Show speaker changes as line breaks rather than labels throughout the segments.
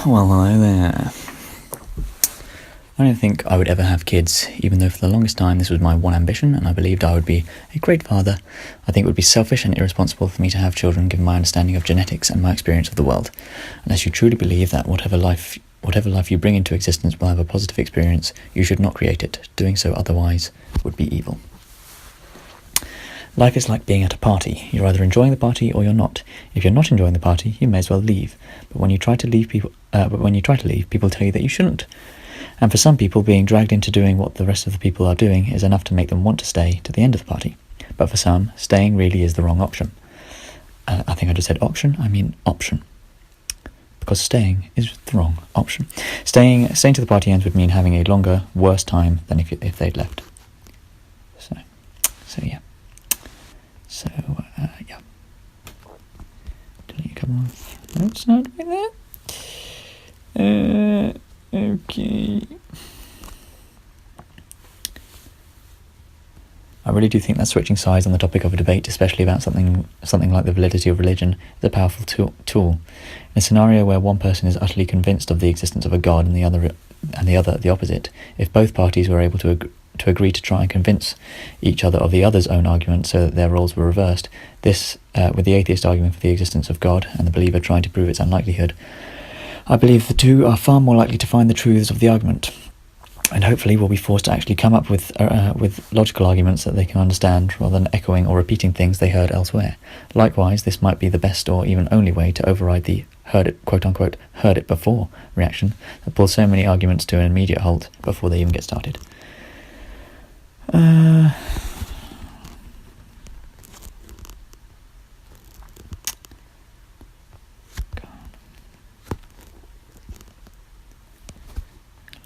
Well, hello there. I don't think I would ever have kids, even though for the longest time this was my one ambition, and I believed I would be a great father. I think it would be selfish and irresponsible for me to have children, given my understanding of genetics and my experience of the world. Unless you truly believe that whatever life you bring into existence will have a positive experience, you should not create it. Doing so otherwise would be evil. Life is like being at a party. You're either enjoying the party or you're not. If you're not enjoying the party, you may as well leave. But when you try to leave, people tell you that you shouldn't. And for some people, being dragged into doing what the rest of the people are doing is enough to make them want to stay to the end of the party. But for some, staying really is the wrong option. I think I just said option, I mean option. Because staying is the wrong option. Staying to the party ends would mean having a longer, worse time than if they'd left. So yeah. Yeah. Delete a couple of notes now like that. Okay. I really do think that switching sides on the topic of a debate, especially about something like the validity of religion, is a powerful tool. In a scenario where one person is utterly convinced of the existence of a god and the other the opposite, if both parties were able to agree to try and convince each other of the other's own argument so that their roles were reversed, this, with the atheist arguing for the existence of God and the believer trying to prove its unlikelihood, I believe the two are far more likely to find the truths of the argument, and hopefully will be forced to actually come up with logical arguments that they can understand, rather than echoing or repeating things they heard elsewhere. Likewise, this might be the best or even only way to override the quote-unquote heard it before reaction that pulls so many arguments to an immediate halt before they even get started.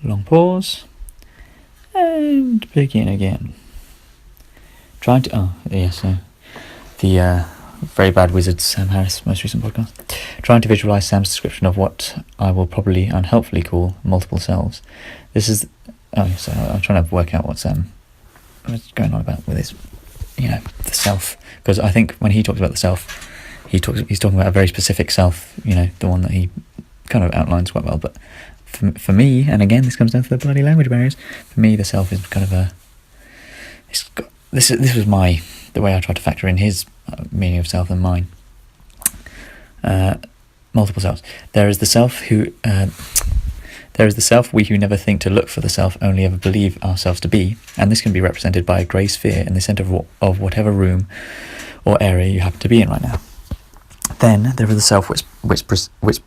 Long pause, and begin again. The Very Bad Wizard, Sam Harris' most recent podcast. Trying to visualise Sam's description of what I will probably unhelpfully call multiple selves. I'm trying to work out what Sam was going on about with his, the self. Because I think when he talks about the self, he's talking about a very specific self, the one that he kind of outlines quite well, but for me, and again, this comes down to the bloody language barriers. For me, the self is kind of this was the way I tried to factor in his meaning of self and mine. Multiple selves. There is the self we who never think to look for the self, only ever believe ourselves to be, and this can be represented by a grey sphere in the centre of whatever room or area you happen to be in right now. Then there is the self which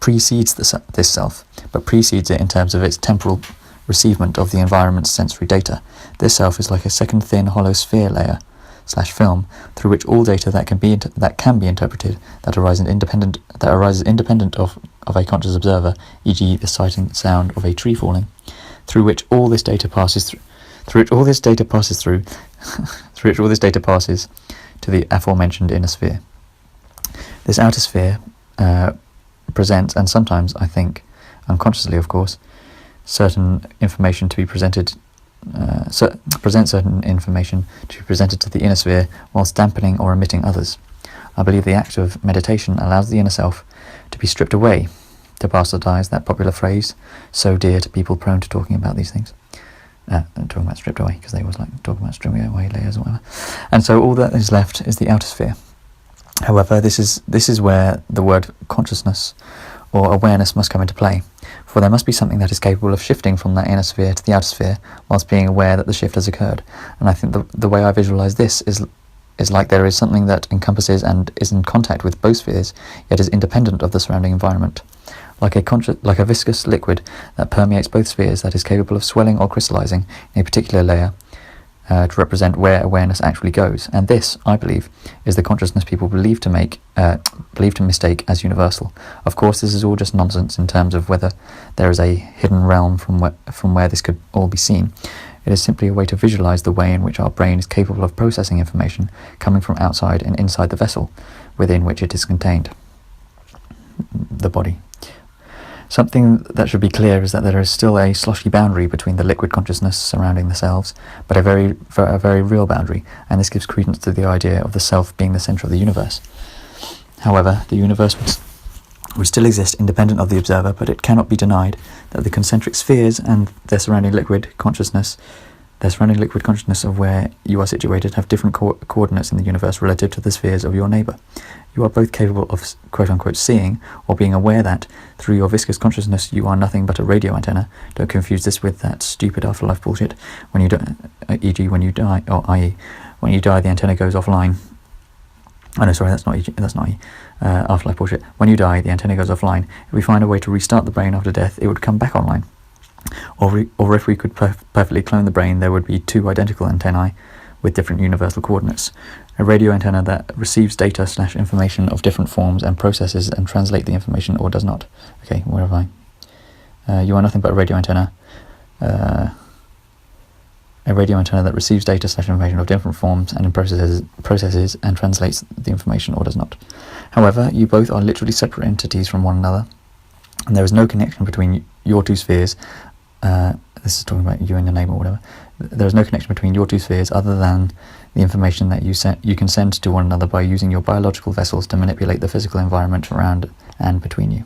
precedes this self, but precedes it in terms of its temporal receivement of the environment's sensory data. This self is like a second thin hollow sphere layer / film through which all data that can be interpreted that arises independent of a conscious observer, e.g. the sight and sound of a tree falling, through which all this data passes to the aforementioned inner sphere. This outer sphere presents, and sometimes, I think, unconsciously of course, certain information to be presented to the inner sphere whilst dampening or omitting others. I believe the act of meditation allows the inner self to be stripped away, to bastardise that popular phrase so dear to people prone to talking about these things. Talking about stripped away, because they always like talking about stripping away layers or whatever. And so all that is left is the outer sphere. However, this is where the word consciousness or awareness must come into play, for there must be something that is capable of shifting from that inner sphere to the outer sphere whilst being aware that the shift has occurred. And I think the way I visualise this is like there is something that encompasses and is in contact with both spheres, yet is independent of the surrounding environment. Like a viscous liquid that permeates both spheres, that is capable of swelling or crystallising in a particular layer, to represent where awareness actually goes. And this, I believe, is the consciousness people believe to mistake as universal. Of course, this is all just nonsense in terms of whether there is a hidden realm from where this could all be seen. It is simply a way to visualize the way in which our brain is capable of processing information coming from outside and inside the vessel within which it is contained, the body. Something that should be clear is that there is still a sloshy boundary between the liquid consciousness surrounding the selves, but a very real boundary, and this gives credence to the idea of the self being the centre of the universe. However, the universe would still exist independent of the observer, but it cannot be denied that the concentric spheres and their surrounding liquid consciousness of where you are situated have different coordinates in the universe relative to the spheres of your neighbour. You are both capable of quote-unquote seeing or being aware that, through your viscous consciousness, you are nothing but a radio antenna. Don't confuse this with that stupid afterlife bullshit. When you e.g. when you die, or i.e. when you die the antenna goes offline. Oh no, sorry, that's not afterlife bullshit. When you die, the antenna goes offline. If we find a way to restart the brain after death, it would come back online. Or if we could perfectly clone the brain, there would be two identical antennae with different universal coordinates. A radio antenna that receives data/information of different forms and processes and translate the information or does not. Okay, where have I? You are nothing but a radio antenna. A radio antenna that receives data/information of different forms and in processes and translates the information or does not. However, you both are literally separate entities from one another, and there is no connection between your two spheres. This is talking about you and your neighbour or whatever. There is no connection between your two spheres other than the information that you can send to one another by using your biological vessels to manipulate the physical environment around and between you.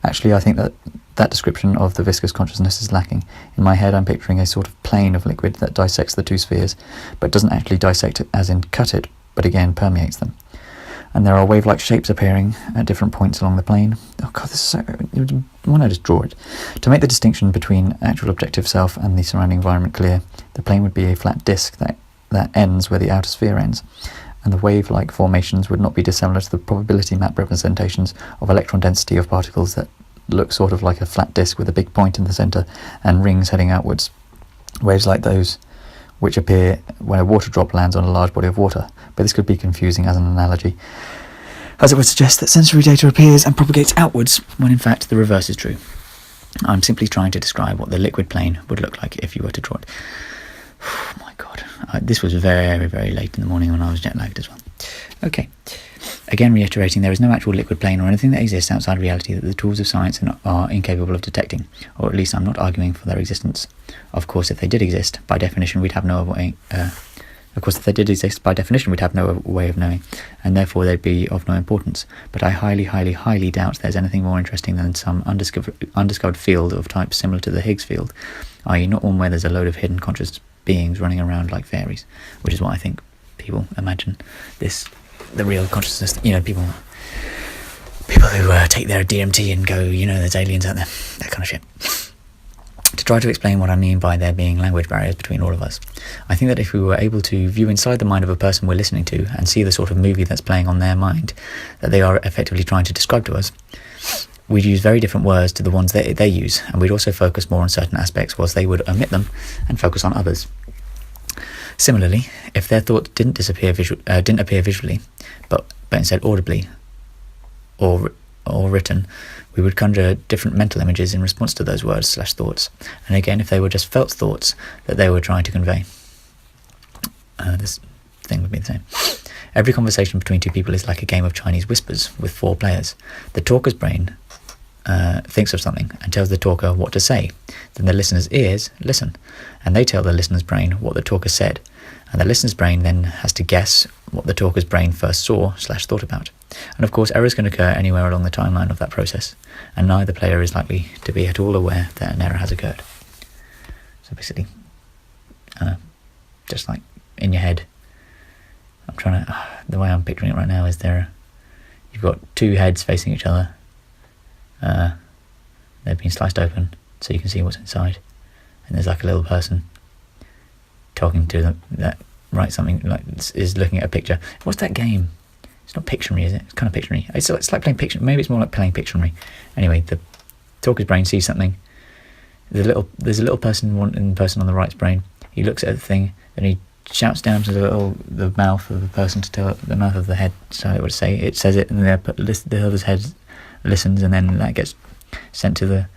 Actually, I think that description of the viscous consciousness is lacking. In my head, I'm picturing a sort of plane of liquid that dissects the two spheres, but doesn't actually dissect it as in cut it, but again permeates them. And there are wave-like shapes appearing at different points along the plane. Oh god, this is so... Why not just draw it? To make the distinction between actual objective self and the surrounding environment clear, the plane would be a flat disk that ends where the outer sphere ends, and the wave-like formations would not be dissimilar to the probability map representations of electron density of particles that look sort of like a flat disk with a big point in the centre and rings heading outwards. Waves like those which appear when a water drop lands on a large body of water, but this could be confusing as an analogy, as it would suggest that sensory data appears and propagates outwards, when in fact the reverse is true. I'm simply trying to describe what the liquid plane would look like if you were to draw it. Oh my god, this was very, very late in the morning when I was jet lagged as well. Okay, again reiterating, there is no actual liquid plane or anything that exists outside reality that the tools of science are incapable of detecting, or at least I'm not arguing for their existence. Of course, if they did exist, by definition we'd have no way... of knowing, and therefore they'd be of no importance. But I highly, highly, highly doubt there's anything more interesting than some undiscovered field of type similar to the Higgs field, i.e. not one where there's a load of hidden conscious beings running around like fairies, which is what I think people imagine the real consciousness, people who take their DMT and go, there's aliens out there, that kind of shit. To try to explain what I mean by there being language barriers between all of us, I think that if we were able to view inside the mind of a person we're listening to and see the sort of movie that's playing on their mind that they are effectively trying to describe to us, we'd use very different words to the ones that they use, and we'd also focus more on certain aspects whilst they would omit them and focus on others. Similarly, if their thought didn't appear visually, but instead audibly or written, we would conjure different mental images in response to those words/thoughts. And again, if they were just felt thoughts that they were trying to convey, this thing would be the same. Every conversation between two people is like a game of Chinese whispers with 4 players. The talker's brain thinks of something and tells the talker what to say. Then the listener's ears listen, and they tell the listener's brain what the talker said. And the listener's brain then has to guess what the talker's brain first saw/thought about. And of course, errors can occur anywhere along the timeline of that process, and neither player is likely to be at all aware that an error has occurred. So basically, just like in your head, the way I'm picturing it right now is you've got 2 heads facing each other. They've been sliced open so you can see what's inside, and there's like a little person talking to them that writes something, like is looking at a picture. What's that game? It's not Pictionary, is it? It's kind of Pictionary. It's like playing Pictionary. Maybe it's more like playing Pictionary. Anyway, the talker's brain sees something. There's a little person on the right's brain. He looks at the thing, and he shouts down to the mouth of the person to tell the mouth of the head. So it would say it says it, and the other's head listens, and then that gets sent to the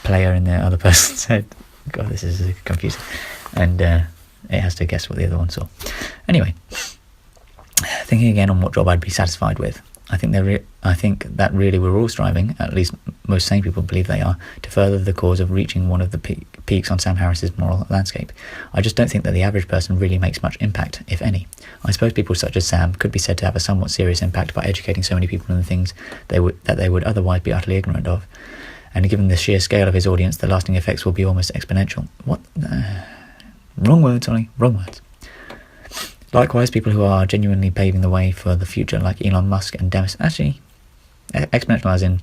player in the other person's head. God, this is confusing. And it has to guess what the other one saw. Anyway, thinking again on what job I'd be satisfied with, I think that really we're all striving, at least most sane people believe they are, to further the cause of reaching one of the peaks on Sam Harris's moral landscape. I just don't think that the average person really makes much impact, if any. I suppose people such as Sam could be said to have a somewhat serious impact by educating so many people on the things that they would otherwise be utterly ignorant of. And given the sheer scale of his audience, the lasting effects will be almost exponential. Wrong words. Likewise, people who are genuinely paving the way for the future, like Elon Musk and Demis, actually, exponential as in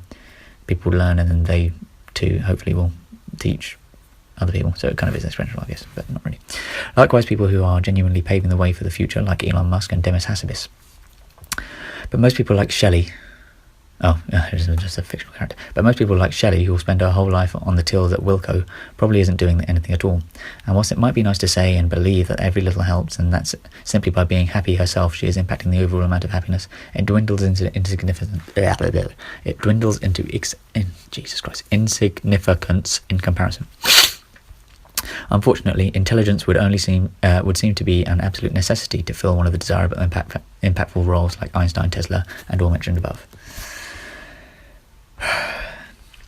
people learn and then they too hopefully will teach other people, so it kind of is exponential, I guess, but not really. Likewise, people who are genuinely paving the way for the future, like Elon Musk and Demis Hassabis. But most people like Shelley, it's just a fictional character, but most people like Shelley, who will spend her whole life on the tills at Wilco, probably isn't doing anything at all. And whilst it might be nice to say and believe that every little helps, and that's simply by being happy herself she is impacting the overall amount of happiness, it dwindles into insignificance. It dwindles into insignificance in comparison. Unfortunately, intelligence would seem to be an absolute necessity to fill one of the desirable impactful roles like Einstein, Tesla, and all mentioned above.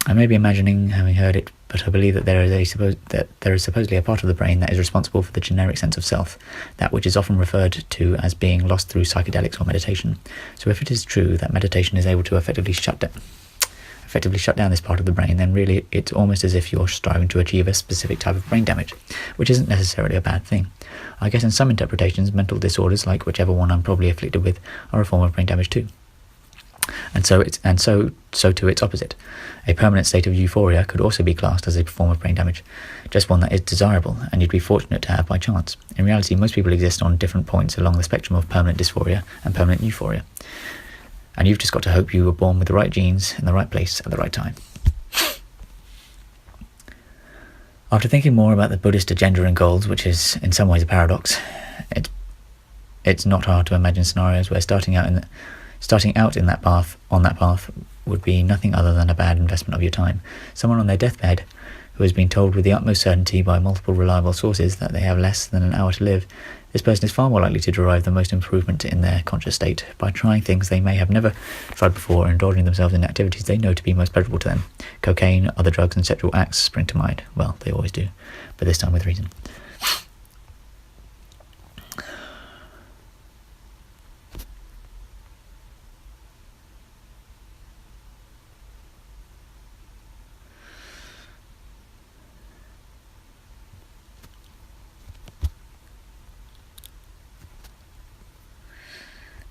I may be imagining having heard it, but I believe that there is supposedly a part of the brain that is responsible for the generic sense of self, that which is often referred to as being lost through psychedelics or meditation. So if it is true that meditation is able to effectively shut down this part of the brain, then really it's almost as if you're striving to achieve a specific type of brain damage, which isn't necessarily a bad thing. I guess in some interpretations, mental disorders, like whichever one I'm probably afflicted with, are a form of brain damage too. And so to its opposite. A permanent state of euphoria could also be classed as a form of brain damage, just one that is desirable and you'd be fortunate to have by chance. In reality, most people exist on different points along the spectrum of permanent dysphoria and permanent euphoria. And you've just got to hope you were born with the right genes in the right place at the right time. After thinking more about the Buddhist agenda and goals, which is in some ways a paradox, it's not hard to imagine scenarios where starting out on that path would be nothing other than a bad investment of your time. Someone on their deathbed who has been told with the utmost certainty by multiple reliable sources that they have less than an hour to live, this person is far more likely to derive the most improvement in their conscious state by trying things they may have never tried before and indulging themselves in activities they know to be most pleasurable to them. Cocaine, other drugs and sexual acts spring to mind. Well, they always do, but this time with reason.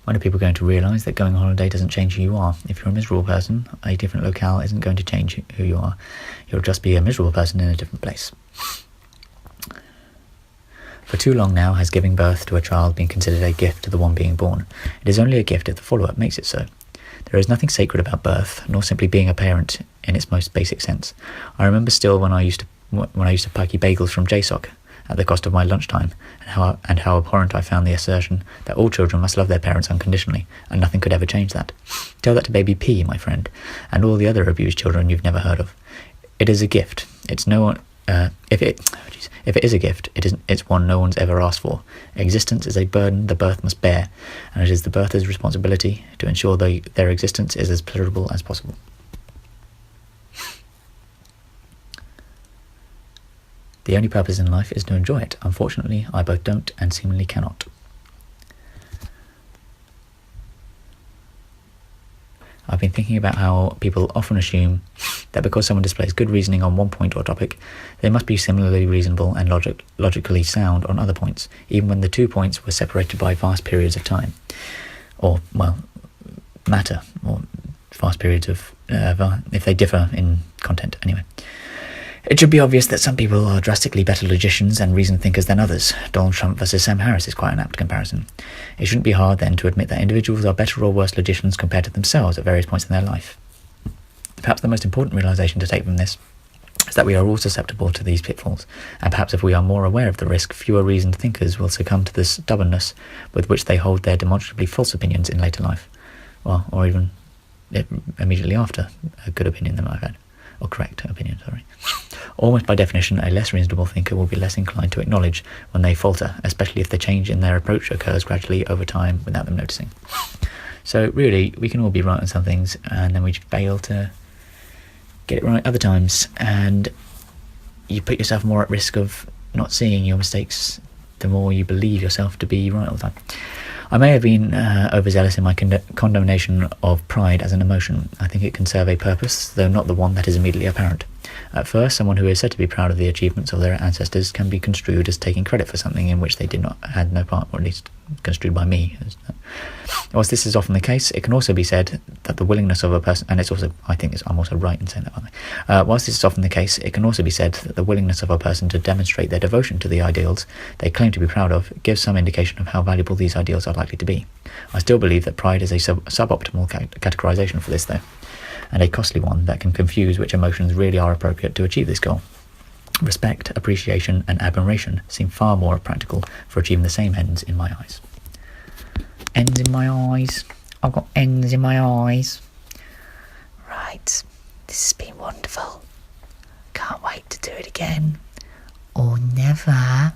When are people going to realise that going on holiday doesn't change who you are? If you're a miserable person, a different locale isn't going to change who you are. You'll just be a miserable person in a different place. For too long now has giving birth to a child been considered a gift to the one being born. It is only a gift if the follow-up makes it so. There is nothing sacred about birth, nor simply being a parent in its most basic sense. I remember still when I used to pikey bagels from JSOC at the cost of my lunchtime, and how abhorrent I found the assertion that all children must love their parents unconditionally, and nothing could ever change that. Tell that to baby P, my friend, and all the other abused children you've never heard of. It is a gift. It's no one. If it is a gift, it's one no one's ever asked for. Existence is a burden the birth must bear, and it is the birther's responsibility to ensure their existence is as pleasurable as possible. The only purpose in life is to enjoy it. Unfortunately, I both don't and seemingly cannot. I've been thinking about how people often assume that because someone displays good reasoning on one point or topic, they must be similarly reasonable and logically sound on other points, even when the 2 points were separated by vast periods of time. Or, matter, or vast periods of, if they differ in content, anyway. It should be obvious that some people are drastically better logicians and reasoned thinkers than others. Donald Trump versus Sam Harris is quite an apt comparison. It shouldn't be hard then to admit that individuals are better or worse logicians compared to themselves at various points in their life. Perhaps the most important realization to take from this is that we are all susceptible to these pitfalls, and perhaps if we are more aware of the risk, fewer reasoned thinkers will succumb to the stubbornness with which they hold their demonstrably false opinions in later life, or even immediately after a good opinion they might have had. Or correct opinion, sorry. Almost by definition, a less reasonable thinker will be less inclined to acknowledge when they falter, especially if the change in their approach occurs gradually over time without them noticing. So really, we can all be right on some things, and then we fail to get it right other times. And you put yourself more at risk of not seeing your mistakes the more you believe yourself to be right all the time. I may have been overzealous in my condemnation of pride as an emotion. I think it can serve a purpose, though not the one that is immediately apparent. At first, someone who is said to be proud of the achievements of their ancestors can be construed as taking credit for something in which they had no part, or at least construed by me. Whilst this is often the case, it can also be said that the willingness of a person, and it's also, I'm also right in saying that, by the way. Whilst this is often the case, it can also be said that the willingness of a person to demonstrate their devotion to the ideals they claim to be proud of gives some indication of how valuable these ideals are likely to be. I still believe that pride is a suboptimal categorization for this, though, and a costly one that can confuse which emotions really are appropriate to achieve this goal. Respect, appreciation, and admiration seem far more practical for achieving the same ends in my eyes. Ends in my eyes. I've got ends in my eyes. Right, this has been wonderful. Can't wait to do it again. Or never.